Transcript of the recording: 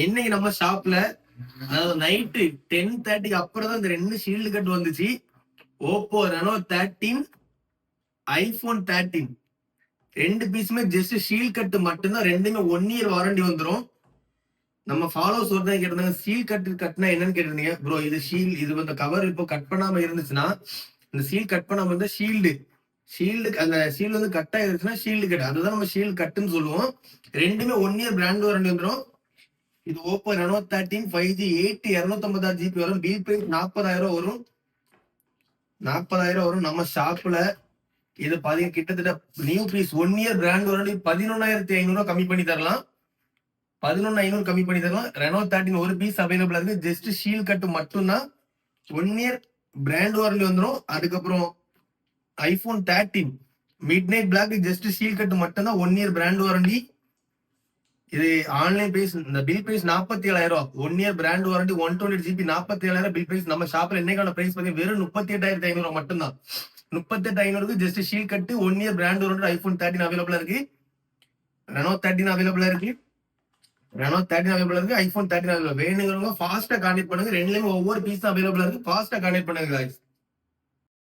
இன்னைக்கு நம்ம ஷாப்ல அதாவது நைட்டு 10:30க்கு அப்புறம் தான் இந்த 2 ஷீல்டு கட் வந்துச்சு. ஓப்போ ரெனோ 13, ஐபோன் 13 2 பீஸுமே ஜஸ்ட் ஷீல் கட் மட்டும்தான். ரெண்டுமே 1 இயர் வாரண்டி வந்துடும். நம்ம ஃபாலோஸ் ஒரு தான் கேட்டிருந்தாங்க, சீல் கட்னா என்னன்னு கேட்டிருந்தீங்க. ப்ரோ இது ஷீல், இது வந்து கவர் இப்போ கட் பண்ணாம இருந்துச்சுன்னா, இந்த சீல் கட் பண்ணாம இருந்தா ஷீல்டு அந்த ஷீல்டு வந்து கட் ஆயிருச்சுன்னா ஷீல்டு கட், அதுதான் நம்ம ஷீல்டு கட்டுன்னு சொல்லுவோம். ரெண்டுமே 1 இயர் பிராண்ட் வாரண்டி வந்துடும். இது ஓப்போ ரெனோ 13 5G 8 256 GB வரும். பில் பிரைஸ் 40,000 வரும். 40,000 வரும். நம்ம ஷாப்ல இது பாத்தீங்க கிட்டத்தட்ட new piece 1 year brand warranty 11,500 கம்மி பண்ணி தரலாம். 11,500 கம்மி பண்ணி தரலாம். ரெனோ 13 ஒரு பீஸ் அவைலபிளா இருக்கு. ஜஸ்ட் ஷீல் கட் மட்டும்தான். 1 இயர் பிராண்ட் வாரண்டி வந்துடும். அதுக்கப்புறம் iPhone 13 midnight black just seal cut மட்டும்தான். 1 இயர் பிராண்ட் வாரண்டி. இது ஆன்லைன் பிரைஸ். இந்த bill price 47,000. 1 year brand warranty 128 GB 47,000 bill price. நம்ம ஷாப்ல என்னைக்கான பிரைஸ் பாத்தீங்கன்னா வெறும் 38,500 மட்டும்தான். 38,500 just seal cut 1 year brand warranty iPhone 13 அவைலபிளா இருக்கு. ரெனோ 13 அவைலபிளா இருக்கு. ரெனோ 13 அவைலபிளா இருக்கு. ஐபோன் 13 அவைலபிளா. வேணுங்கிறவங்க ஃபாஸ்டா கான்டெக்ட் பண்ணுங்க. ரெண்டுலயுமே ஒவ்வொரு பீஸ் அவைலபிளா இருக்கு. ஃபாஸ்டா கான்டெக்ட் பண்ணுங்க guys.